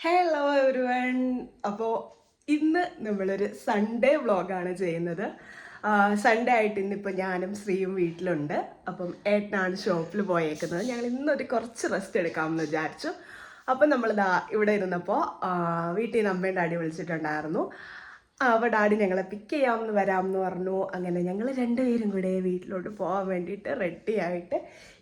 Hello everyone. അപ്പോൾ ഇന്ന് നമ്മളൊരു സൺഡേ വ്ളോഗാണ് ചെയ്യുന്നത്. സൺഡേ ആയിട്ട് ഇന്നിപ്പോൾ ഞാനും ശ്രീയും വീട്ടിലുണ്ട്. അപ്പം ഏട്ടനാണ് ഷോപ്പിൽ പോയേക്കുന്നത്. ഞങ്ങൾ ഇന്നൊരു കുറച്ച് റെസ്റ്റ് എടുക്കാമെന്ന് വിചാരിച്ചു. അപ്പം നമ്മളിതാ ഇവിടെ ഇരുന്നപ്പോൾ വീട്ടിൽ നിന്ന് അമ്മയും ഡാഡി വിളിച്ചിട്ടുണ്ടായിരുന്നു. അപ്പോൾ ഡാഡി ഞങ്ങളെ പിക്ക് ചെയ്യാമെന്ന് വരാമെന്ന് പറഞ്ഞു. അങ്ങനെ ഞങ്ങൾ രണ്ടുപേരും കൂടെ വീട്ടിലോട്ട് പോകാൻ വേണ്ടിയിട്ട് റെഡി ആയിട്ട്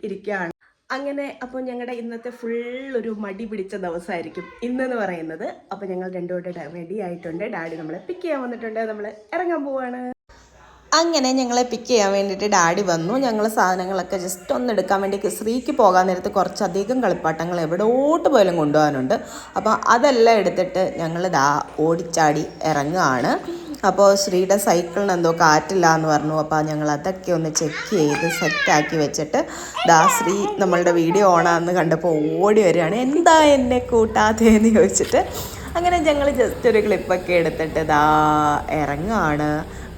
ഇരിക്കുകയാണ്. അങ്ങനെ അപ്പോൾ ഞങ്ങളുടെ ഇന്നത്തെ ഫുൾ ഒരു മടി പിടിച്ച ദിവസമായിരിക്കും ഇന്നെന്ന് പറയുന്നത്. അപ്പോൾ ഞങ്ങൾ രണ്ടുകൂടെ റെഡി ആയിട്ടുണ്ട്. ഡാഡി നമ്മളെ പിക്ക് ചെയ്യാൻ വന്നിട്ടുണ്ട്. നമ്മൾ ഇറങ്ങാൻ പോവാണ്. അങ്ങനെ ഞങ്ങളെ പിക്ക് ചെയ്യാൻ വേണ്ടിയിട്ട് ഡാഡി വന്നു. ഞങ്ങൾ സാധനങ്ങളൊക്കെ ജസ്റ്റ് ഒന്ന് എടുക്കാൻ വേണ്ടി ശ്രീക്ക് പോകാൻ നേരത്ത് കുറച്ചധികം കളിപ്പാട്ടങ്ങൾ എവിടോട്ട് പോലും കൊണ്ടുപോകാനുണ്ട്. അപ്പോൾ അതെല്ലാം എടുത്തിട്ട് ഞങ്ങൾ ഓടിച്ചാടി ഇറങ്ങുകയാണ്. അപ്പോൾ ശ്രീയുടെ സൈക്കിളിന് എന്തോ കാറ്റില്ല എന്ന് പറഞ്ഞു. അപ്പോൾ ഞങ്ങൾ അതൊക്കെ ഒന്ന് ചെക്ക് ചെയ്ത് സെറ്റാക്കി വെച്ചിട്ട് ശ്രീ നമ്മളുടെ വീഡിയോ ഓണാന്ന് കണ്ടപ്പോൾ ഓടി വരികയാണ്. എന്താ എന്നെ കൂട്ടാത്തതെന്ന് ചോദിച്ചിട്ട് അങ്ങനെ ഞങ്ങൾ ജസ്റ്റ് ഒരു ക്ലിപ്പൊക്കെ എടുത്തിട്ട് ഇറങ്ങുകയാണ്.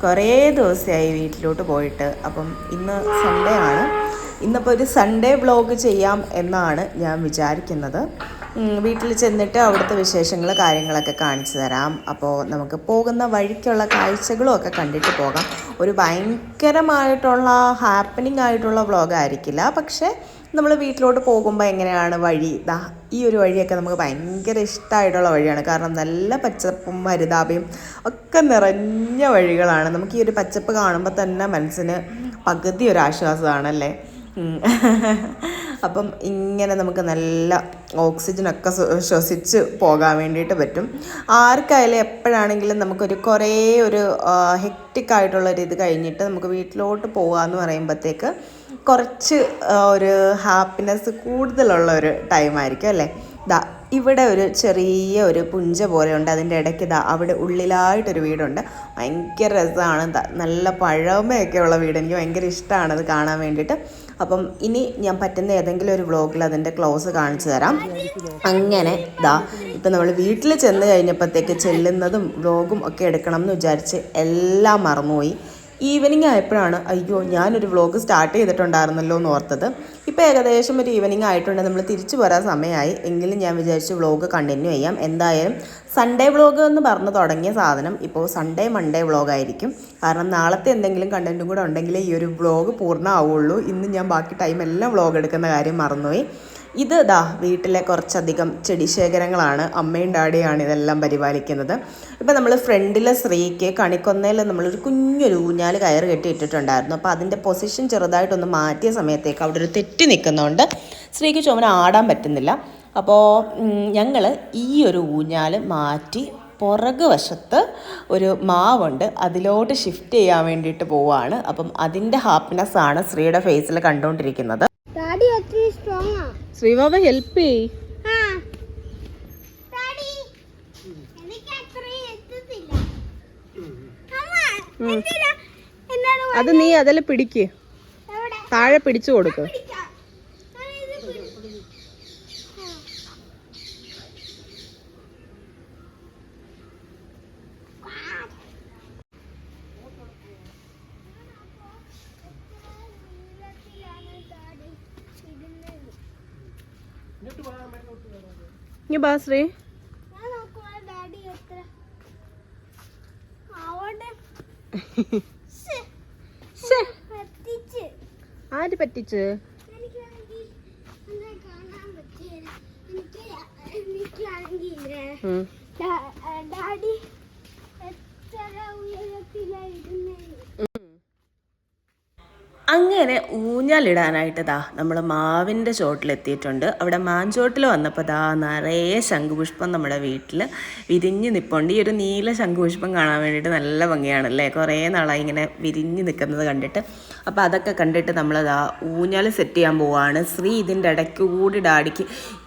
കുറേ ദിവസമായി വീട്ടിലോട്ട് പോയിട്ട്. അപ്പം ഇന്ന് സൺഡേ ആണ്. ഇന്നിപ്പോൾ ഒരു സൺഡേ വ്ളോഗ് ചെയ്യാം എന്നാണ് ഞാൻ വിചാരിക്കുന്നത്. വീട്ടിൽ ചെന്നിട്ട് അവിടുത്തെ വിശേഷങ്ങൾ കാര്യങ്ങളൊക്കെ കാണിച്ചു തരാം. അപ്പോൾ നമുക്ക് പോകുന്ന വഴിക്കുള്ള കാഴ്ചകളും ഒക്കെ കണ്ടിട്ട് പോകാം. ഒരു ഭയങ്കരമായിട്ടുള്ള ഹാപ്പനിങ് ആയിട്ടുള്ള വ്ളോഗായിരിക്കില്ല, പക്ഷേ നമ്മൾ വീട്ടിലോട്ട് പോകുമ്പോൾ എങ്ങനെയാണ് വഴി, ഈ ഒരു വഴിയൊക്കെ നമുക്ക് ഭയങ്കര ഇഷ്ടമായിട്ടുള്ള വഴിയാണ്. കാരണം നല്ല പച്ചപ്പും ഹരിതാപയും ഒക്കെ നിറഞ്ഞ വഴികളാണ്. നമുക്ക് ഈ ഒരു പച്ചപ്പ് കാണുമ്പോൾ തന്നെ മനസ്സിന് പകുതി ഒരു ആശ്വാസമാണല്ലേ. അപ്പം ഇങ്ങനെ നമുക്ക് നല്ല ഓക്സിജനൊക്കെ ശ്വസിച്ച് പോകാൻ വേണ്ടിയിട്ട് പറ്റും. ആർക്കായാലും എപ്പോഴാണെങ്കിലും നമുക്കൊരു കുറേ ഒരു ഹെക്റ്റിക്കായിട്ടുള്ളൊരു ഇത് കഴിഞ്ഞിട്ട് നമുക്ക് വീട്ടിലോട്ട് പോകാമെന്ന് പറയുമ്പോഴത്തേക്ക് കുറച്ച് ഒരു ഹാപ്പിനെസ് കൂടുതലുള്ള ഒരു ടൈമായിരിക്കും അല്ലേ. ഇവിടെ ഒരു ചെറിയ ഒരു പുഞ്ച പോലെ ഉണ്ട്. അതിൻ്റെ ഇടയ്ക്ക് അവിടെ ഉള്ളിലായിട്ടൊരു വീടുണ്ട്. ഭയങ്കര രസമാണ്. നല്ല പഴമയൊക്കെ ഉള്ള വീട്. എനിക്ക് ഭയങ്കര ഇഷ്ടമാണ് അത് കാണാൻ വേണ്ടിയിട്ട്. അപ്പം ഇനി ഞാൻ പറ്റുന്ന ഏതെങ്കിലും ഒരു വ്ളോഗിൽ അതിൻ്റെ ക്ലോസ് കാണിച്ചു തരാം. അങ്ങനെ ഇപ്പം നമ്മൾ വീട്ടിൽ ചെന്ന് കഴിഞ്ഞപ്പോഴത്തേക്ക് ചെല്ലുന്നതും വ്ളോഗും ഒക്കെ എടുക്കണം എന്ന് വിചാരിച്ച് എല്ലാം മറന്നുപോയി. ഈവനിങ് ആയപ്പോഴാണ് അയ്യോ ഞാനൊരു വ്ളോഗ് സ്റ്റാർട്ട് ചെയ്തിട്ടുണ്ടായിരുന്നല്ലോ എന്ന് ഓർത്തത്. ഇപ്പോൾ ഏകദേശം ഒരു ഈവനിങ് ആയിട്ടുണ്ട്. നമ്മൾ തിരിച്ചു പോരാൻ സമയമായി. എങ്കിലും ഞാൻ വിചാരിച്ചു വ്ളോഗ് കണ്ടിന്യൂ ചെയ്യാം. എന്തായാലും സൺഡേ വ്ളോഗ് എന്ന് പറഞ്ഞു തുടങ്ങിയ സാധനം ഇപ്പോൾ സൺഡേ മൺഡേ വ്ളോഗായിരിക്കും. കാരണം നാളത്തെ എന്തെങ്കിലും കണ്ടൻറ്റും കൂടെ ഉണ്ടെങ്കിൽ ഈ ഒരു വ്ളോഗ് പൂർണ്ണമാവുള്ളൂ. ഇന്ന് ഞാൻ ബാക്കി ടൈമെല്ലാം വ്ളോഗ് എടുക്കുന്ന കാര്യം മറന്നുപോയി. ഇത് വീട്ടിലെ കുറച്ചധികം ചെടിശേഖരങ്ങളാണ്. അമ്മയും ഡാഡിയാണ് ഇതെല്ലാം പരിപാലിക്കുന്നത്. ഇപ്പം നമ്മൾ ഫ്രണ്ടിലെ ശ്രീക്ക് കണിക്കൊന്നയിൽ നമ്മളൊരു കുഞ്ഞൊരു ഊഞ്ഞാൽ കയറ് കെട്ടിയിട്ടിട്ടുണ്ടായിരുന്നു. അപ്പോൾ അതിൻ്റെ പൊസിഷൻ ചെറുതായിട്ടൊന്ന് മാറ്റിയ സമയത്തേക്ക് അവിടെ ഒരു തെറ്റി നിൽക്കുന്നതുകൊണ്ട് ശ്രീക്ക് ചുമന ആടാൻ പറ്റുന്നില്ല. അപ്പോൾ ഞങ്ങൾ ഈ ഒരു ഊഞ്ഞാൽ മാറ്റി പുറകു വശത്ത് ഒരു മാവുണ്ട്, അതിലോട്ട് ഷിഫ്റ്റ് ചെയ്യാൻ വേണ്ടിയിട്ട് പോവുകയാണ്. അപ്പം അതിൻ്റെ ഹാപ്പിനെസ്സാണ് ശ്രീയുടെ ഫേസിൽ കണ്ടുകൊണ്ടിരിക്കുന്നത്. ശ്രീബാബ ഹെൽപ്പ് ചെയ്. അത് നീ അതിൽ പിടിക്ക്, താഴെ പിടിച്ചു കൊടുക്ക്. ശ്രീ ആര് പറ്റിച്ച്? ഡാഡി എത്ര ഉയരത്തിലായിരുന്നു. അങ്ങനെ ഊഞ്ഞാലിടാനായിട്ട് നമ്മൾ മാവിൻ്റെ ചോട്ടിലെത്തിയിട്ടുണ്ട്. അവിടെ മാഞ്ചോട്ടിൽ വന്നപ്പോൾ നിറയെ ശംഖുപുഷ്പം നമ്മുടെ വീട്ടിൽ വിരിഞ്ഞ് നിൽപ്പുണ്ട്. ഈ ഒരു നീല ശംഖുപുഷ്പം കാണാൻ വേണ്ടിയിട്ട് നല്ല ഭംഗിയാണല്ലേ. കുറേ നാളായി ഇങ്ങനെ വിരിഞ്ഞ് നിൽക്കുന്നത് കണ്ടിട്ട്. അപ്പോൾ അതൊക്കെ കണ്ടിട്ട് നമ്മൾ ഊഞ്ഞാൽ സെറ്റ് ചെയ്യാൻ പോവുകയാണ്. ശ്രീ ഇതിൻ്റെ ഇടയ്ക്ക് കൂടി ഡാഡിക്ക്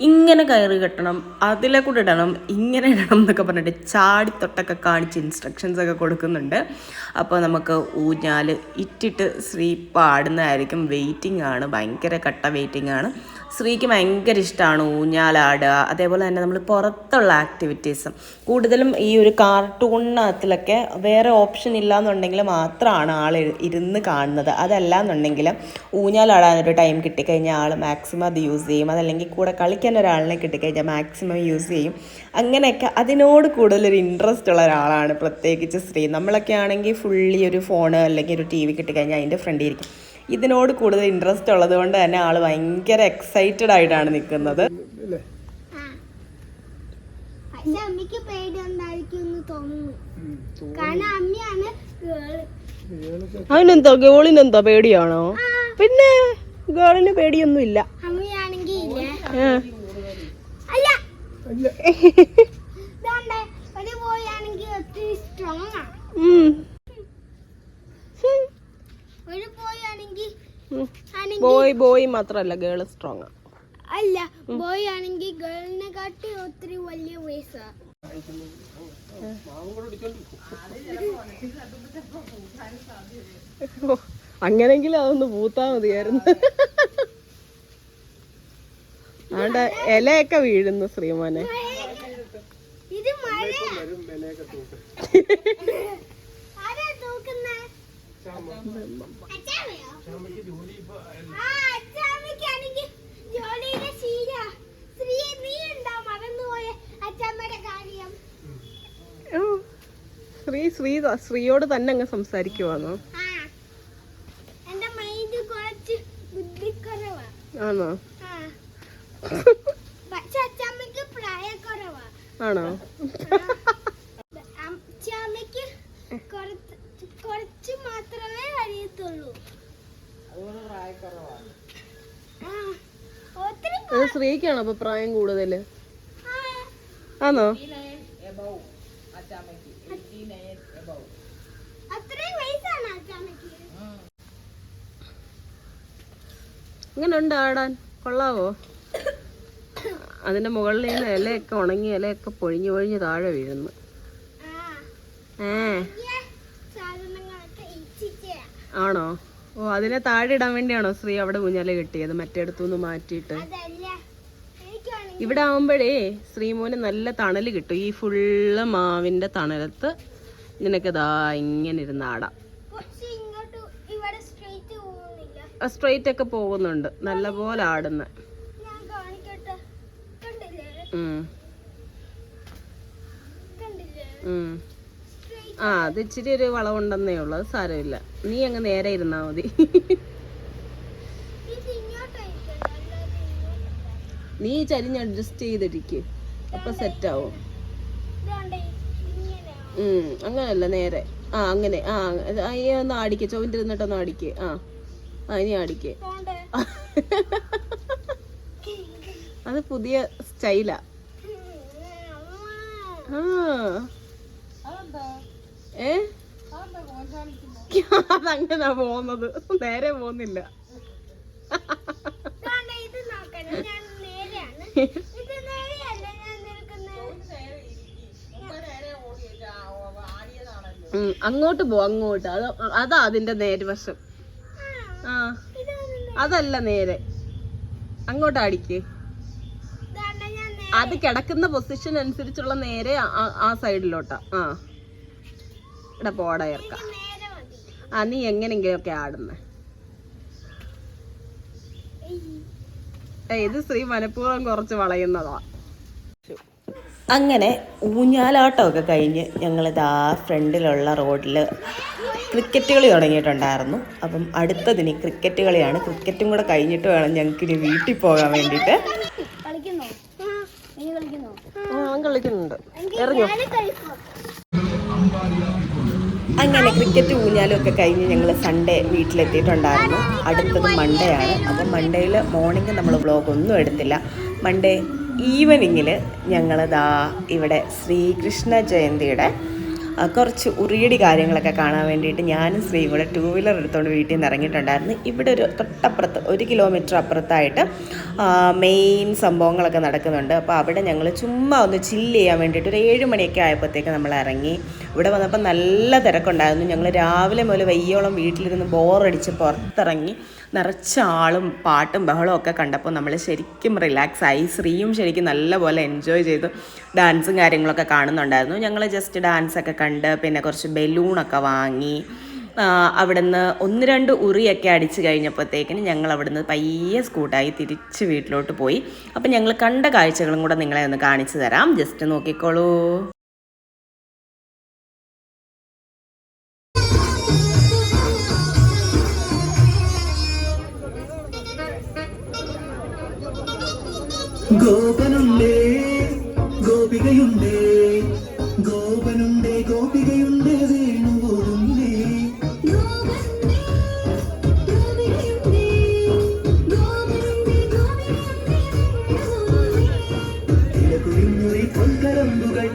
ഇങ്ങനെ കയറി കെട്ടണം, അതിലെ കൂടെ ഇടണം, ഇങ്ങനെ ഇടണം എന്നൊക്കെ പറഞ്ഞിട്ട് ചാടിത്തൊട്ടൊക്കെ കാണിച്ച് ഇൻസ്ട്രക്ഷൻസൊക്കെ കൊടുക്കുന്നുണ്ട്. അപ്പോൾ നമുക്ക് ഊഞ്ഞാൽ ഇട്ടിട്ട് ശ്രീ പാടുന്നതായിരിക്കും. വെയിറ്റിംഗ് ആണ്, ഭയങ്കര കട്ട വെയിറ്റിംഗ് ആണ്. ശ്രീക്ക് ഭയങ്കര ഇഷ്ടമാണ് ഊഞ്ഞാലാടുക, അതേപോലെ തന്നെ നമ്മൾ പുറത്തുള്ള ആക്ടിവിറ്റീസും. കൂടുതലും ഈ ഒരു കാർട്ടൂണിനകത്തിലൊക്കെ വേറെ ഓപ്ഷൻ ഇല്ലയെന്നുണ്ടെങ്കിൽ മാത്രമാണ് ആൾ ഇരുന്ന് കാണുന്നത്. അതല്ല എന്നുണ്ടെങ്കിൽ ഊഞ്ഞാലാടാനൊരു ടൈം കിട്ടിക്കഴിഞ്ഞാൽ ആൾ മാക്സിമം അത് യൂസ് ചെയ്യും. അതല്ലെങ്കിൽ കൂടെ കളിക്കാൻ ഒരാളിനെ കിട്ടിക്കഴിഞ്ഞാൽ മാക്സിമം യൂസ് ചെയ്യും. അങ്ങനെയൊക്കെ അതിനോട് കൂടുതലൊരു ഇൻട്രസ്റ്റ് ഉള്ള ഒരാളാണ് പ്രത്യേകിച്ച് ശ്രീ. നമ്മളൊക്കെ ആണെങ്കിൽ ഫുള്ളി ഒരു ഫോണ് അല്ലെങ്കിൽ ഒരു TV കിട്ടിക്കഴിഞ്ഞാൽ അതിൻ്റെ ഫ്രണ്ടിൽ ഇരിക്കും. ഇതിനോട് കൂടുതൽ ഇൻട്രസ്റ്റ് ഉള്ളത് കൊണ്ട് തന്നെ ആൾ ഭയങ്കര എക്സൈറ്റഡ് ആയിട്ടാണ് നിൽക്കുന്നത്. പക്ഷെ അമ്മയ്ക്ക് പേടിയുണ്ടായിരിക്കും തോന്നുന്നു, കാരണം അമ്മയാണ് അതിനെന്താ ഗേളിനെന്താ പേടിയാണോ? പിന്നെ ഗേളിന് പേടിയൊന്നും ഇല്ല. അമ്മയാണെങ്കിൽ അല്ല ഒരു പോയാണെങ്കിൽ ഒത്തിരി സ്ട്രോങ് ആണ്. ഒരു പോയാണെങ്കിൽ ബോയ് മാത്രല്ല ഗേള് സ്ട്രോങ് അല്ല, ബോയ് ആണെങ്കിൽ ഗേളിനെ കാട്ടി ഒത്തിരി വലിയ വയസ്സാ. അങ്ങനെങ്കിലും അതൊന്ന് പൂത്താ മതിയായിരുന്നു. അവിടെ ഇലയൊക്കെ വീഴുന്നു ശ്രീമോനെ. ഇത് മഴ ആരാ തൂക്കുന്നേ? ജോലിയുടെ നീ മറന്നുപോയ അച്ഛമ്മയുടെ കാര്യം. ശ്രീയോട് തന്നെ അങ്ങ് സംസാരിക്കുവാന്നോ? എന്റെ മൈൻഡ് കുറച്ച് ബുദ്ധിക്കുറവാ. ആണോ? പക്ഷെ അച്ഛമ്മക്ക് പ്രായക്കുറവാ. ആണോ? അച്ഛമ്മക്ക് കുറച്ച് മാത്രമേ അറിയത്തുള്ളൂ. ശ്രീക്കാണോ അപ്പൊ പ്രായം കൂടുതല്? ആണോ? ഇങ്ങനെ ഉണ്ട് ആടാൻ? കൊള്ളാവോ? അതിന്റെ മുകളിൽ നിന്ന് ഇലയൊക്കെ ഉണങ്ങി ഇലയൊക്കെ പൊഴിഞ്ഞ് താഴെ വീഴുന്നു. ആണോ? ഓ, അതിനെ താഴെ ഇടാൻ വേണ്ടിയാണോ ശ്രീ അവിടെ ഊഞ്ഞാല കെട്ടിയത് മറ്റേടത്തുനിന്ന് മാറ്റിയിട്ട്? ഇവിടെ ആവുമ്പോഴേ ശ്രീമോന് നല്ല തണല് കിട്ടും. ഈ ഫുള്ള് മാവിന്റെ തണലത്ത് നിനക്ക് ഇതാ ഇങ്ങനെ ഇരുന്ന് ആടാം. സ്ട്രെയിറ്റ് ഒക്കെ പോകുന്നുണ്ട്, നല്ല പോലെ ആടുന്ന. അത് ഇച്ചിരി ഒരു വളവുണ്ടെന്നേ ഉള്ളു, അത് സാരമില്ല. നീ അങ്ങ് നേരെ ഇരുന്നാ മതി. നീ ചരിഞ്ഞ് അഡ്ജസ്റ്റ് ചെയ്തിരിക്ക്, അപ്പൊ സെറ്റ് ആവും. അങ്ങനല്ല, നേരെ. അങ്ങനെ. ഒന്ന് ആടിക്ക്, ചൊവ്വിട്ടിരുന്നിട്ടൊന്ന് ആടിക്ക്. ഇനി ആടിക്ക്. അത് പുതിയ സ്റ്റൈലാ. അതങ്ങനാ പോകുന്നത്, നേരെ പോകുന്നില്ല. അങ്ങോട്ട് പോ, അങ്ങോട്ട്. അതാ അതിന്റെ നേരെ വശം. അതല്ല നേരെ, അങ്ങോട്ട് അടിക്ക്. അത് കിടക്കുന്ന പൊസിഷൻ അനുസരിച്ചുള്ള നേരെ ആ സൈഡിലോട്ടാ. ഇവിടെ പോടാ ഇറക്ക. നീ എങ്ങനെങ്കിലും ഒക്കെ ആടുന്നേ. ഇത് ശ്രീ മനഃപൂർവ്വം കുറച്ച് വളയുന്നതാ. അങ്ങനെ ഊഞ്ഞാലാട്ടമൊക്കെ കഴിഞ്ഞ് ഞങ്ങളിതാ ഫ്രണ്ടിലുള്ള റോഡിൽ ക്രിക്കറ്റ് കളി തുടങ്ങിയിട്ടുണ്ടായിരുന്നു. അപ്പം അടുത്തതിന് ക്രിക്കറ്റ് കളിയാണ്. ക്രിക്കറ്റും കൂടെ കഴിഞ്ഞിട്ട് വേണം ഞങ്ങൾക്കിനി വീട്ടിൽ പോകാൻ വേണ്ടിയിട്ട്. കളിക്കുന്നുണ്ട്, എറിഞ്ഞോ? അങ്ങനെ ക്രിക്കറ്റ് ഊഞ്ഞാലും ഒക്കെ കഴിഞ്ഞ് ഞങ്ങൾ സൺഡേ വീട്ടിലെത്തിയിട്ടുണ്ടായിരുന്നു. അടുത്തത് മൺഡേ ആണ്. അപ്പം മൺഡേയിൽ മോർണിംഗ് നമ്മൾ വ്ളോഗൊന്നും എടുത്തില്ല. മൺഡേ ഈവനിങ്ങിൽ ഞങ്ങളിതാ ഇവിടെ ശ്രീകൃഷ്ണ ജയന്തിയുടെ കുറച്ച് ഉറിയടി കാര്യങ്ങളൊക്കെ കാണാൻ വേണ്ടിയിട്ട് ഞാനും ശ്രീയും കൂടെ 2 വീലർ എടുത്തുകൊണ്ട് വീട്ടിൽ നിന്ന് ഇറങ്ങിയിട്ടുണ്ടായിരുന്നു. ഇവിടെ ഒരു തൊട്ടപ്പുറത്ത് 1 കിലോമീറ്റർ അപ്പുറത്തായിട്ട് മെയിൻ സംഭവങ്ങളൊക്കെ നടക്കുന്നുണ്ട്. അപ്പോൾ അവിടെ ഞങ്ങൾ ചുമ്മാ ഒന്ന് ചില്ല് ചെയ്യാൻ വേണ്ടിയിട്ട് ഒരു 7 മണിയൊക്കെ ആയപ്പോഴത്തേക്ക് നമ്മൾ ഇറങ്ങി. ഇവിടെ വന്നപ്പോൾ നല്ല തിരക്കുണ്ടായിരുന്നു. ഞങ്ങൾ രാവിലെ മുതൽ വയ്യോളം വീട്ടിലിരുന്ന് ബോറടിച്ച് പുറത്തിറങ്ങി നിറച്ച ആളും പാട്ടും ബഹളവും ഒക്കെ കണ്ടപ്പോൾ നമ്മൾ ശരിക്കും റിലാക്സ് ആയി. ശ്രീയും ശരിക്കും നല്ലപോലെ എൻജോയ് ചെയ്തു. ഡാൻസും കാര്യങ്ങളൊക്കെ കാണുന്നുണ്ടായിരുന്നു. ഞങ്ങൾ ജസ്റ്റ് ഡാൻസൊക്കെ കണ്ട് പിന്നെ കുറച്ച് ബലൂണൊക്കെ വാങ്ങി അവിടുന്ന് 1-2 ഉറിയൊക്കെ അടിച്ച് കഴിഞ്ഞപ്പോഴത്തേക്കിന് ഞങ്ങൾ അവിടുന്ന് പയ്യെ സ്കൂട്ടായി തിരിച്ച് വീട്ടിലോട്ട് പോയി. അപ്പം ഞങ്ങൾ കണ്ട കാഴ്ചകളും കൂടെ നിങ്ങളെ ഒന്ന് കാണിച്ചു തരാം. ജസ്റ്റ് നോക്കിക്കോളൂ. ഗോപനുണ്ടേ ഗോപികയുണ്ടേ ഗോപനുണ്ടേ ഗോപികയുണ്ടേ വേണുപോലുണ്ടേ ഇലകുറിഞ്ഞൊരു പൊൻകരമ്പുകൾ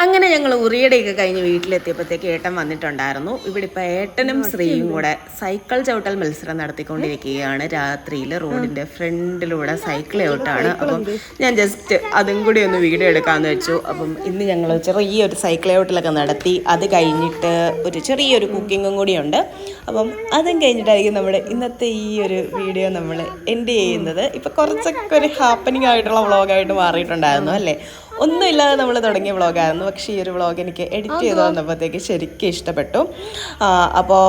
അങ്ങനെ ഞങ്ങൾ ഉറിയടയൊക്കെ കഴിഞ്ഞ് വീട്ടിലെത്തിയപ്പോഴത്തേക്ക് ഏട്ടൻ വന്നിട്ടുണ്ടായിരുന്നു. ഇവിടെ ഇപ്പോൾ ഏട്ടനും ശ്രീയും കൂടെ സൈക്കിൾ ചവിട്ടൽ മത്സരം നടത്തിക്കൊണ്ടിരിക്കുകയാണ്. രാത്രിയിൽ റോഡിൻ്റെ ഫ്രണ്ടിലൂടെ സൈക്കിൾ ചവിട്ടാണ്. അപ്പം ഞാൻ ജസ്റ്റ് അതും കൂടി ഒന്ന് വീഡിയോ എടുക്കാമെന്ന് വെച്ചു. അപ്പം ഇന്ന് ഞങ്ങൾ ചെറിയൊരു സൈക്കിൾ ചവിട്ടലൊക്കെ നടത്തി. അത് കഴിഞ്ഞിട്ട് ഒരു ചെറിയൊരു കുക്കിങ്ങും കൂടിയുണ്ട്. അപ്പം അതും കഴിഞ്ഞിട്ടായിരിക്കും നമ്മുടെ ഇന്നത്തെ ഈ ഒരു വീഡിയോ നമ്മൾ എൻഡ് ചെയ്യുന്നത്. ഇപ്പം കുറച്ചൊക്കെ ഒരു ഹാപ്പനിങ് ആയിട്ടുള്ള വ്ളോഗായിട്ട് മാറിയിട്ടുണ്ടായിരുന്നു അല്ലേ. ഒന്നുമില്ലാതെ നമ്മൾ തുടങ്ങിയ വ്ളോഗായിരുന്നു. പക്ഷേ ഈ ഒരു വ്ളോഗ് എനിക്ക് എഡിറ്റ് ചെയ്ത് വന്നപ്പോഴത്തേക്ക് ശരിക്കും ഇഷ്ടപ്പെട്ടു. അപ്പോൾ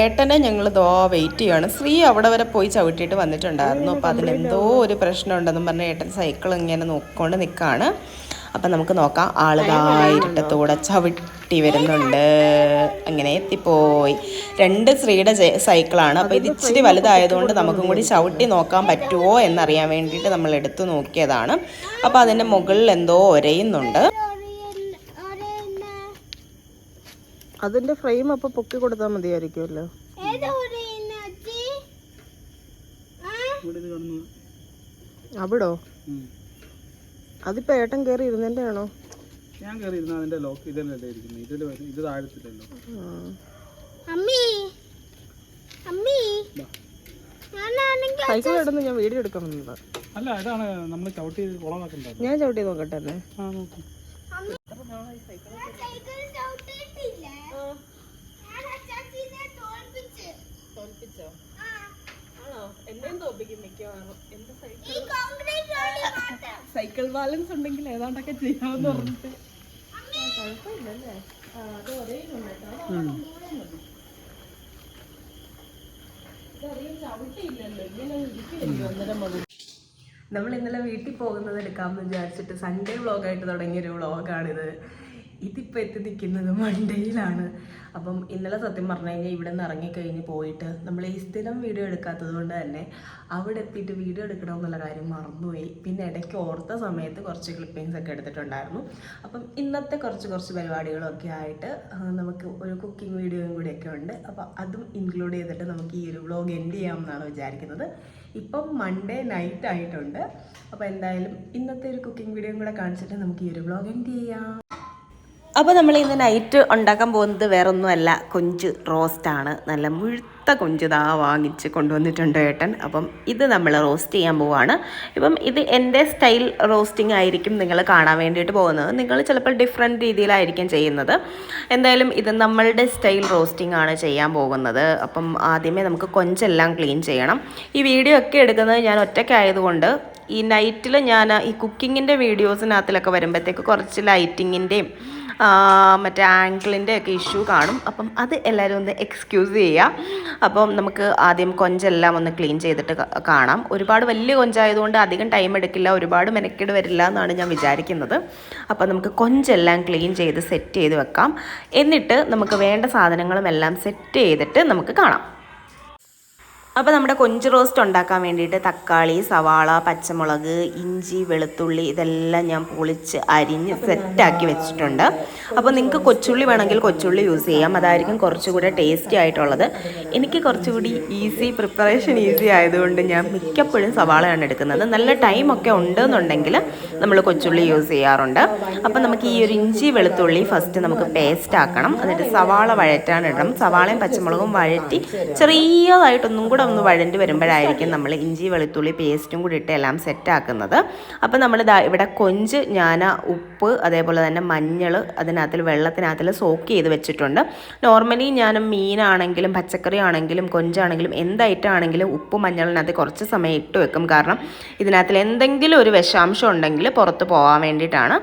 ഏട്ടനെ ഞങ്ങൾ വെയിറ്റ് ചെയ്യുകയാണ്. ശ്രീ അവിടെ വരെ പോയി ചവിട്ടിയിട്ട് വന്നിട്ടുണ്ടായിരുന്നു. അപ്പോൾ അതിനെന്തോ ഒരു പ്രശ്നമുണ്ടെന്നും പറഞ്ഞ് ഏട്ടൻ സൈക്കിൾ ഇങ്ങനെ നോക്കിക്കൊണ്ട് നിൽക്കുകയാണ്. അപ്പം നമുക്ക് നോക്കാം. ആളുകായിരുട്ടത്തൂടെ ചവിട്ടി വരുന്നുണ്ട്. അങ്ങനെ എത്തിപ്പോയി. 2 ശ്രീയുടെ സൈക്കിളാണ്. അപ്പോൾ ഇത് ഇച്ചിരി വലുതായതുകൊണ്ട് നമുക്കും കൂടി ചവിട്ടി നോക്കാൻ പറ്റുമോ എന്നറിയാൻ വേണ്ടിയിട്ട് നമ്മൾ എടുത്തു നോക്കിയതാണ്. അപ്പോൾ അതിൻ്റെ മുകളിൽ എന്തോ ഒരയുന്നുണ്ട്. അതിൻ്റെ ഫ്രെയിം അപ്പോൾ പൊക്കി കൊടുത്താൽ മതിയായിരിക്കുമല്ലോ. അവിടോ? അതിപ്പോ ഏട്ടൻ കയറി ഇരുന്നതിന്റെ ആണോ? ഞാൻ കയറി ഇരുന്ന അതിന്റെ ലോക്ക് ഇതല്ലേ ഇരിക്കുന്നത്. ഇത് താഴത്തില്ലല്ലോ. സൈക്കിൾ ഇടുന്ന ഞാൻ വീഡിയോ എടുക്കാൻ വന്നതാ. അല്ല, ഇതാണ് നമ്മൾ ചവിട്ടി കുളമാക്കുന്നത്. ഞാൻ ചവിട്ടി നോക്കട്ടെ അല്ലേ? സൈക്കിൾ ബാലൻസ് ഉണ്ടെങ്കിൽ ഏതാണ്ടൊക്കെ ചെയ്യാമെന്ന് പറഞ്ഞിട്ട് കുഴപ്പമില്ലല്ലേ. അത് ഒരേ നമ്മൾ ഇന്നലെ വീട്ടിൽ പോകുന്നത് എടുക്കാമെന്ന് വിചാരിച്ചിട്ട് സൺഡേ വ്ളോഗായിട്ട് തുടങ്ങിയൊരു വ്ളോഗാണിത്. ഇതിപ്പോൾ എത്തി നിൽക്കുന്നത് മൺഡേയിലാണ്. അപ്പം ഇന്നലെ സത്യം പറഞ്ഞു കഴിഞ്ഞാൽ ഇവിടെ നിന്ന് ഇറങ്ങിക്കഴിഞ്ഞ് പോയിട്ട് നമ്മൾ ഈ സ്ഥിരം വീഡിയോ എടുക്കാത്തത് കൊണ്ട് തന്നെ അവിടെ എത്തിയിട്ട് വീഡിയോ എടുക്കണമെന്നുള്ള കാര്യം മറന്നുപോയി. പിന്നെ ഇടയ്ക്ക് ഓർത്ത സമയത്ത് കുറച്ച് ക്ലിപ്പിങ്സ് ഒക്കെ എടുത്തിട്ടുണ്ടായിരുന്നു. അപ്പം ഇന്നത്തെ കുറച്ച് പരിപാടികളൊക്കെ ആയിട്ട് നമുക്ക് ഒരു കുക്കിംഗ് വീഡിയോയും കൂടിയൊക്കെ ഉണ്ട്. അപ്പോൾ അതും ഇൻക്ലൂഡ് ചെയ്തിട്ട് നമുക്ക് ഈ ഒരു വ്ളോഗ് എൻഡ് ചെയ്യാമെന്നാണ് വിചാരിക്കുന്നത്. ഇപ്പം മൺഡേ നൈറ്റ് ആയിട്ടുണ്ട്. അപ്പോൾ എന്തായാലും ഇന്നത്തെ ഒരു കുക്കിംഗ് വീഡിയോയും കൂടെ കാണിച്ചിട്ട് നമുക്ക് ഈ ഒരു വ്ളോഗ് എൻഡ് ചെയ്യാം. അപ്പോൾ നമ്മൾ ഇന്ന് നൈറ്റ് ഉണ്ടാക്കാൻ പോകുന്നത് വേറൊന്നുമല്ല, കൊഞ്ച് റോസ്റ്റാണ്. നല്ല മുഴുത്ത കൊഞ്ച് വാങ്ങിച്ച് കൊണ്ടുവന്നിട്ടുണ്ട് ഏട്ടൻ. അപ്പം ഇത് നമ്മൾ റോസ്റ്റ് ചെയ്യാൻ പോവുകയാണ്. ഇപ്പം ഇത് എൻ്റെ സ്റ്റൈൽ റോസ്റ്റിംഗ് ആയിരിക്കും നിങ്ങൾ കാണാൻ വേണ്ടിയിട്ട് പോകുന്നത്. നിങ്ങൾ ചിലപ്പോൾ ഡിഫറെൻറ്റ് രീതിയിലായിരിക്കും ചെയ്യുന്നത്. എന്തായാലും ഇത് നമ്മളുടെ സ്റ്റൈൽ റോസ്റ്റിംഗ് ആണ് ചെയ്യാൻ പോകുന്നത്. അപ്പം ആദ്യമേ നമുക്ക് കൊഞ്ചെല്ലാം ക്ലീൻ ചെയ്യണം. ഈ വീഡിയോ ഒക്കെ എടുക്കുന്നത് ഞാൻ ഒറ്റയ്ക്കായതുകൊണ്ട് ഈ നൈറ്റിൽ ഞാൻ ഈ കുക്കിങ്ങിൻ്റെ വീഡിയോസിനകത്തിലൊക്കെ വരുമ്പോഴത്തേക്ക് കുറച്ച് ലൈറ്റിങ്ങിൻ്റെയും മറ്റേ ആങ്കിളിൻ്റെ ഒക്കെ ഇഷ്യൂ കാണും. അപ്പം അത് എല്ലാവരും ഒന്ന് എക്സ്ക്യൂസ് ചെയ്യുക. അപ്പം നമുക്ക് ആദ്യം കൊഞ്ചെല്ലാം ഒന്ന് ക്ലീൻ ചെയ്തിട്ട് കാണാം. ഒരുപാട് വലിയ കൊഞ്ചായതുകൊണ്ട് അധികം ടൈം എടുക്കില്ല, ഒരുപാട് മെനക്കേട് വരില്ല എന്നാണ് ഞാൻ വിചാരിക്കുന്നത്. അപ്പം നമുക്ക് കൊഞ്ചെല്ലാം ക്ലീൻ ചെയ്ത് സെറ്റ് ചെയ്ത് വെക്കാം. എന്നിട്ട് നമുക്ക് വേണ്ട സാധനങ്ങളും എല്ലാം സെറ്റ് ചെയ്തിട്ട് നമുക്ക് കാണാം. അപ്പോൾ നമ്മുടെ കൊഞ്ച് റോസ്റ്റ് ഉണ്ടാക്കാൻ വേണ്ടിയിട്ട് തക്കാളി, സവാള, പച്ചമുളക്, ഇഞ്ചി, വെളുത്തുള്ളി ഇതെല്ലാം ഞാൻ പൊളിച്ച് അരിഞ്ഞ് സെറ്റാക്കി വെച്ചിട്ടുണ്ട്. അപ്പോൾ നിങ്ങൾക്ക് കൊച്ചുള്ളി വേണമെങ്കിൽ കൊച്ചുള്ളി യൂസ് ചെയ്യാം, അതായിരിക്കും കുറച്ചുകൂടെ ടേസ്റ്റി ആയിട്ടുള്ളത്. എനിക്ക് കുറച്ചുകൂടി പ്രിപ്പറേഷൻ ഈസി ആയതുകൊണ്ട് ഞാൻ മിക്കപ്പോഴും സവാളയാണ് എടുക്കുന്നത്. നല്ല ടൈമൊക്കെ ഉണ്ടെന്നുണ്ടെങ്കിൽ നമ്മൾ കൊച്ചുള്ളി യൂസ് ചെയ്യാറുണ്ട്. അപ്പോൾ നമുക്ക് ഈ ഒരു ഇഞ്ചി വെളുത്തുള്ളി ഫസ്റ്റ് നമുക്ക് പേസ്റ്റ് ആക്കണം. എന്നിട്ട് സവാള വഴറ്റാനിടണം. സവാളയും പച്ചമുളകും വഴറ്റി ചെറിയതായിട്ടൊന്നും കൂടെ ഒന്ന് വഴണ്ടി വരുമ്പോഴായിരിക്കും നമ്മൾ ഇഞ്ചി വെളുത്തുള്ളി പേസ്റ്റും കൂടി ഇട്ട് എല്ലാം സെറ്റാക്കുന്നത്. അപ്പോൾ നമ്മൾ ഇവിടെ കൊഞ്ച് ഞാൻ ഉപ്പ് അതേപോലെ തന്നെ മഞ്ഞൾ വെള്ളത്തിനകത്തിൽ സോക്ക് ചെയ്ത് വെച്ചിട്ടുണ്ട്. നോർമലി ഞാൻ മീനാണെങ്കിലും പച്ചക്കറി ആണെങ്കിലും കൊഞ്ചാണെങ്കിലും എന്ത് ഐറ്റം ആണെങ്കിലും ഉപ്പ് മഞ്ഞളിനകത്ത് കുറച്ച് സമയം ഇട്ട് വെക്കും. കാരണം ഇതിനകത്തിൽ എന്തെങ്കിലും ഒരു വിഷാംശം ഉണ്ടെങ്കിൽ പുറത്ത് പോകാൻ വേണ്ടിയിട്ടാണ്.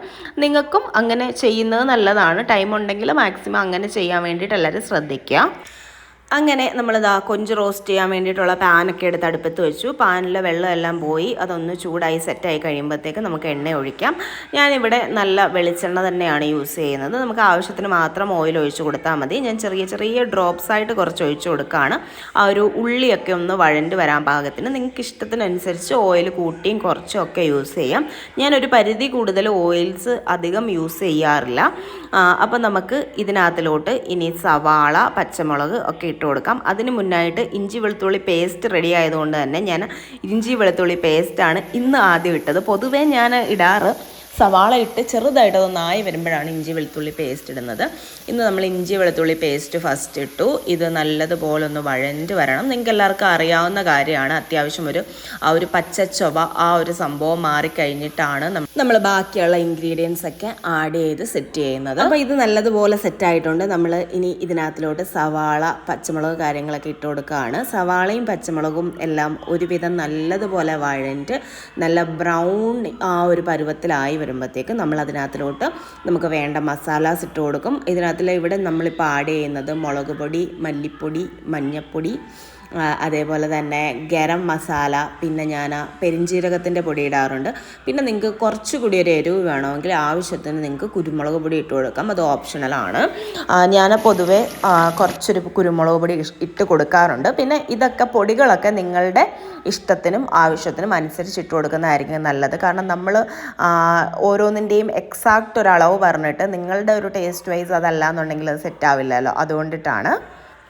നിങ്ങൾക്കും അങ്ങനെ ചെയ്യുന്നത് നല്ലതാണ്. ടൈം ഉണ്ടെങ്കിൽ മാക്സിമം അങ്ങനെ ചെയ്യാൻ വേണ്ടിയിട്ട് എല്ലാവരും ശ്രദ്ധിക്കുക. അങ്ങനെ നമ്മളിതാ കൊഞ്ച് റോസ്റ്റ് ചെയ്യാൻ വേണ്ടിയിട്ടുള്ള പാനൊക്കെ എടുത്ത് അടുപ്പത്ത് വെച്ചു. പാനിലെ വെള്ളമെല്ലാം പോയി അതൊന്ന് ചൂടായി സെറ്റായി കഴിയുമ്പോഴത്തേക്ക് നമുക്ക് എണ്ണ ഒഴിക്കാം. ഞാനിവിടെ നല്ല വെളിച്ചെണ്ണ തന്നെയാണ് യൂസ് ചെയ്യുന്നത്. നമുക്ക് ആവശ്യത്തിന് മാത്രം ഓയിൽ ഒഴിച്ച് കൊടുത്താൽ മതി. ഞാൻ ചെറിയ ചെറിയ ഡ്രോപ്സ് ആയിട്ട് കുറച്ച് ഒഴിച്ച് കൊടുക്കുകയാണ്. ആ ഒരു ഉള്ളിയൊക്കെ ഒന്ന് വഴണ്ട് വരാൻ പാകത്തിന് നിങ്ങൾക്ക് ഇഷ്ടത്തിനനുസരിച്ച് ഓയിൽ കൂട്ടിയും കുറച്ചും ഒക്കെ യൂസ് ചെയ്യാം. ഞാനൊരു പരിധി കൂടുതൽ ഓയിൽസ് അധികം യൂസ് ചെയ്യാറില്ല. അപ്പോൾ നമുക്ക് ഇതിനകത്തിലോട്ട് ഇനി സവാള, പച്ചമുളക് ഒക്കെ ഇട്ട് കൊടുക്കാം. അതിന് മുന്നായിട്ട് ഇഞ്ചി വെളുത്തുള്ളി പേസ്റ്റ് റെഡി ആയതുകൊണ്ട് തന്നെ ഞാൻ ഇഞ്ചി വെളുത്തുള്ളി പേസ്റ്റാണ് ഇന്ന് ആദ്യം ഇട്ടത്. പൊതുവേ ഞാൻ ഇടാറ് സവാള ഇട്ട് ചെറുതായിട്ട് അതൊന്നായി വരുമ്പോഴാണ് ഇഞ്ചി വെളുത്തുള്ളി പേസ്റ്റ് ഇടുന്നത്. ഇന്ന് നമ്മൾ ഇഞ്ചി വെളുത്തുള്ളി പേസ്റ്റ് ഫസ്റ്റ് ഇട്ടു. ഇത് നല്ലതുപോലെ ഒന്ന് വഴണ്ട് വരണം. നിങ്ങൾക്ക് എല്ലാവർക്കും അറിയാവുന്ന കാര്യമാണ്. അത്യാവശ്യം ആ ഒരു പച്ചച്ചൊവ ആ ഒരു സംഭവം മാറിക്കഴിഞ്ഞിട്ടാണ് നമ്മൾ ബാക്കിയുള്ള ഇൻഗ്രീഡിയൻസ് ഒക്കെ ആഡ് ചെയ്ത് സെറ്റ് ചെയ്യുന്നത്. അപ്പോൾ ഇത് നല്ലതുപോലെ സെറ്റായിട്ടുണ്ട്. നമ്മൾ ഇനി ഇതിനകത്തിലോട്ട് സവാള, പച്ചമുളക് കാര്യങ്ങളൊക്കെ ഇട്ട് കൊടുക്കുകയാണ്. സവാളയും പച്ചമുളകും എല്ലാം ഒരുവിധം നല്ലതുപോലെ വഴണ്ട് നല്ല ബ്രൗൺ ആ ഒരു പരുവത്തിലായി വരുമ്പോഴത്തേക്ക് നമ്മൾ അതിനകത്തിലോട്ട് നമുക്ക് വേണ്ട മസാലാസ് ഇട്ട് കൊടുക്കും. ഇവിടെ നമ്മളിപ്പോൾ ആഡ് ചെയ്യുന്നത് മുളക് പൊടി, മല്ലിപ്പൊടി, മഞ്ഞൾപ്പൊടി, അതേപോലെ തന്നെ ഗരം മസാല, പിന്നെ ഞാൻ പെരിഞ്ജീരകത്തിൻ്റെ പൊടി ഇടാറുണ്ട്. പിന്നെ നിങ്ങൾക്ക് കുറച്ചുകൂടി ഒരു എരിവ് വേണമെങ്കിൽ ആവശ്യത്തിന് നിങ്ങൾക്ക് കുരുമുളക് പൊടി ഇട്ട് കൊടുക്കാം. അത് ഓപ്ഷണലാണ്. ഞാൻ പൊതുവെ കുറച്ചൊരു കുരുമുളക് പൊടി ഇട്ട് കൊടുക്കാറുണ്ട്. പിന്നെ ഇതൊക്കെ പൊടികളൊക്കെ നിങ്ങളുടെ ഇഷ്ടത്തിനും ആവശ്യത്തിനും അനുസരിച്ച് ഇട്ട് കൊടുക്കുന്നതായിരിക്കും നല്ലത്. കാരണം നമ്മൾ ഓരോന്നിൻ്റെയും എക്സാക്റ്റ് ഒരളവ് പറഞ്ഞിട്ട് നിങ്ങളുടെ ഒരു ടേസ്റ്റ് വൈസ് അതല്ല എന്നുണ്ടെങ്കിൽ അത് സെറ്റാവില്ലല്ലോ. അതുകൊണ്ടിട്ടാണ്.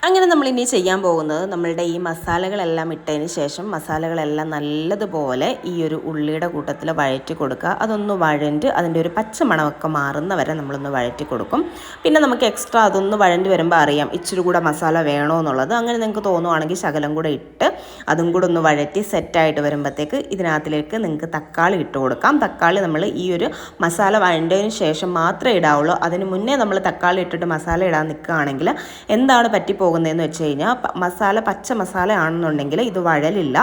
അങ്ങനെ നമ്മളിനി ചെയ്യാൻ പോകുന്നത് നമ്മളുടെ ഈ മസാലകളെല്ലാം ഇട്ടതിന് ശേഷം മസാലകളെല്ലാം നല്ലതുപോലെ ഈ ഒരു ഉള്ളിയുടെ കൂട്ടത്തിൽ വഴറ്റി കൊടുക്കുക. അതൊന്ന് വഴണ്ട് അതിൻ്റെ ഒരു പച്ച മണമൊക്കെ മാറുന്ന വരെ നമ്മളൊന്ന് വഴറ്റി കൊടുക്കും. പിന്നെ നമുക്ക് എക്സ്ട്രാ അതൊന്ന് വഴണ്ടി വരുമ്പോൾ അറിയാം ഇച്ചിരി കൂടെ മസാല വേണോ എന്നുള്ളത്. അങ്ങനെ നിങ്ങൾക്ക് തോന്നുവാണെങ്കിൽ ശകലം കൂടെ ഇട്ട് അതും കൂടെ ഒന്ന് വഴറ്റി സെറ്റായിട്ട് വരുമ്പോഴത്തേക്ക് ഇതിനകത്തിലേക്ക് നിങ്ങൾക്ക് തക്കാളി ഇട്ട് കൊടുക്കാം. തക്കാളി നമ്മൾ ഈ ഒരു മസാല വഴണ്ടതിന് ശേഷം മാത്രമേ ഇടാവുള്ളൂ. അതിന് മുന്നേ നമ്മൾ തക്കാളി ഇട്ടിട്ട് മസാല ഇടാൻ നിൽക്കുകയാണെങ്കിൽ എന്താണ് പറ്റിപ്പോകുന്നതെന്ന് വെച്ച് കഴിഞ്ഞാൽ പച്ച മസാല ആണെന്നുണ്ടെങ്കിൽ ഇത് വഴലില്ല.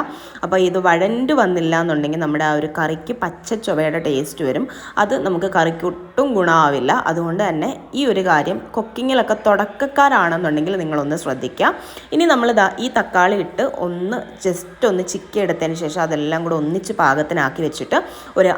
അപ്പോൾ ഇത് വഴണ്ട് വന്നില്ല എന്നുണ്ടെങ്കിൽ നമ്മുടെ ആ ഒരു കറിക്ക് പച്ച ചൊവയുടെ ടേസ്റ്റ് വരും. അത് നമുക്ക് കറിക്ക് ഒട്ടും ഗുണമാവില്ല. അതുകൊണ്ട് തന്നെ ഈ ഒരു കാര്യം കുക്കിങ്ങിലൊക്കെ തുടക്കക്കാരാണെന്നുണ്ടെങ്കിൽ നിങ്ങളൊന്ന് ശ്രദ്ധിക്കുക. ഇനി നമ്മളിതാ ഈ തക്കാളി ഇട്ട് ജസ്റ്റ് ഒന്ന് ചിക്കി എടുത്തതിന് ശേഷം അതെല്ലാം കൂടെ ഒന്നിച്ച് പാകത്തിനാക്കി വെച്ചിട്ട് ഒരു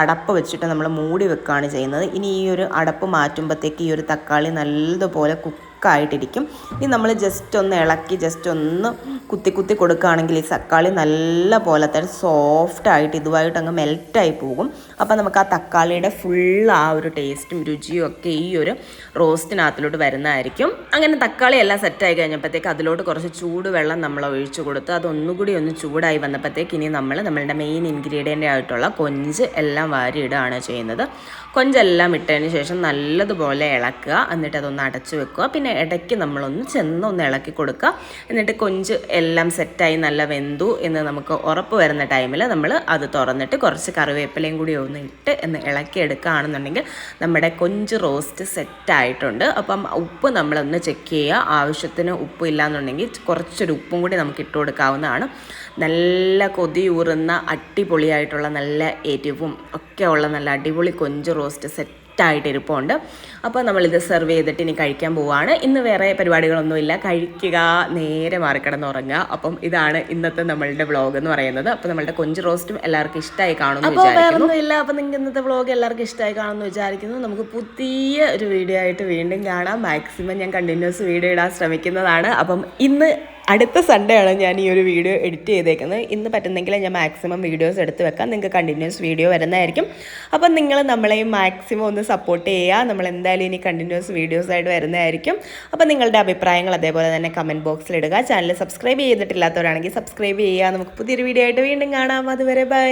അടപ്പ് വെച്ചിട്ട് നമ്മൾ മൂടി വെക്കുകയാണ് ചെയ്യുന്നത്. ഇനി ഈ ഒരു അടപ്പ് മാറ്റുമ്പോഴത്തേക്ക് ഈ ഒരു തക്കാളി നല്ലതുപോലെ കുക്ക് ആയിട്ടിരിക്കും. ഇനി നമ്മൾ ജസ്റ്റ് ഒന്ന് ഇളക്കി ജസ്റ്റ് ഒന്ന് കുത്തി കുത്തി കൊടുക്കുകയാണെങ്കിൽ ഈ തക്കാളി നല്ല പോലെ തന്നെ സോഫ്റ്റായിട്ട് ഇതുമായിട്ട് അങ്ങ് മെൽറ്റായി പോകും. അപ്പോൾ നമുക്ക് ആ തക്കാളിയുടെ ഫുൾ ആ ഒരു ടേസ്റ്റും രുചിയും ഒക്കെ ഈ ഒരു റോസ്റ്റിനകത്തിലോട്ട് വരുന്നതായിരിക്കും. അങ്ങനെ തക്കാളി എല്ലാം സെറ്റായി കഴിഞ്ഞപ്പോഴത്തേക്ക് അതിലോട്ട് കുറച്ച് ചൂടുവെള്ളം നമ്മൾ ഒഴിച്ചു കൊടുത്ത് അതൊന്നുകൂടി ഒന്ന് ചൂടായി വന്നപ്പോഴത്തേക്ക് ഇനി നമ്മളുടെ മെയിൻ ഇൻഗ്രീഡിയൻ്റ് ആയിട്ടുള്ള കൊഞ്ച് എല്ലാം വാരിയിടുകയാണ് ചെയ്യുന്നത്. കൊഞ്ചെല്ലാം ഇട്ടതിന് ശേഷം നല്ലതുപോലെ ഇളക്കുക, എന്നിട്ട് അതൊന്ന് അടച്ചു വെക്കുക. പിന്നെ ഇടയ്ക്ക് നമ്മളൊന്ന് ചെന്നൊന്ന് ഇളക്കി കൊടുക്കുക. എന്നിട്ട് കൊഞ്ച് എല്ലാം സെറ്റായി നല്ല വെന്തു എന്ന് നമുക്ക് ഉറപ്പ് വരുന്ന ടൈമിൽ നമ്മൾ അത് തുറന്നിട്ട് കുറച്ച് കറിവേപ്പിലയും കൂടി ഒന്ന് ഇട്ട് എന്ന് ഇളക്കി എടുക്കുകയാണെന്നുണ്ടെങ്കിൽ നമ്മുടെ കൊഞ്ച് റോസ്റ്റ് സെറ്റായിട്ടുണ്ട്. അപ്പം ഉപ്പ് നമ്മളൊന്ന് ചെക്ക് ചെയ്യുക. ആവശ്യത്തിന് ഉപ്പ് ഇല്ലയെന്നുണ്ടെങ്കിൽ കുറച്ചൊരു ഉപ്പും കൂടി നമുക്ക് ഇട്ട് കൊടുക്കാവുന്നതാണ്. നല്ല കൊതിയൂറുന്ന അടിപൊളിയായിട്ടുള്ള നല്ല എരിവും ഒക്കെ ഉള്ള നല്ല അടിപൊളി കൊഞ്ച് റോസ്റ്റ് സെറ്റായിട്ട് ഇരിപ്പുണ്ട്. അപ്പോൾ നമ്മളിത് സെർവ് ചെയ്തിട്ട് ഇനി കഴിക്കാൻ പോവുകയാണ്. ഇന്ന് വേറെ പരിപാടികളൊന്നുമില്ല, കഴിക്കുക, നേരെ മാറിക്കിടന്നുറങ്ങുക. അപ്പം ഇതാണ് ഇന്നത്തെ നമ്മളുടെ വ്ളോഗ് എന്ന് പറയുന്നത്. അപ്പോൾ നമ്മളുടെ കൊഞ്ച് റോസ്റ്റും എല്ലാവർക്കും ഇഷ്ടമായി കാണുമെന്ന് വിചാരിക്കുന്നു. വേറൊന്നുമില്ല, അപ്പോൾ നിങ്ങൾക്ക് ഇന്നത്തെ വ്ളോഗ് എല്ലാവർക്കും ഇഷ്ടമായി കാണുമെന്ന് വിചാരിക്കുന്നു. നമുക്ക് പുതിയ ഒരു വീഡിയോ ആയിട്ട് വീണ്ടും കാണാം. മാക്സിമം ഞാൻ കണ്ടിന്യൂസ് വീഡിയോ ഇടാൻ ശ്രമിക്കുന്നതാണ്. അപ്പം ഇന്ന് അടുത്ത സൺഡേ ആണ് ഞാൻ ഈ ഒരു വീഡിയോ എഡിറ്റ് ചെയ്തേക്കുന്നത്. ഇന്ന് പറ്റുന്നെങ്കിൽ ഞാൻ മാക്സിമം വീഡിയോസ് എടുത്ത് വെക്കാം, നിങ്ങൾക്ക് കണ്ടിന്യൂസ് വീഡിയോ വരുന്നതായിരിക്കും. അപ്പം നിങ്ങൾ നമ്മളെയും മാക്സിമം ഒന്ന് സപ്പോർട്ട് ചെയ്യുക. നമ്മൾ എന്തായാലും ഇനി കണ്ടിന്യൂസ് വീഡിയോസായിട്ട് വരുന്നതായിരിക്കും. അപ്പം നിങ്ങളുടെ അഭിപ്രായങ്ങൾ അതേപോലെ തന്നെ കമൻറ്റ് ബോക്സിൽ ഇടുക. ചാനൽ സബ്സ്ക്രൈബ് ചെയ്തിട്ടില്ലാത്തവരാണെങ്കിൽ സബ്സ്ക്രൈബ് ചെയ്യുക. നമുക്ക് പുതിയൊരു വീഡിയോ ആയിട്ട് വീണ്ടും കാണാം. അതുവരെ ബൈ.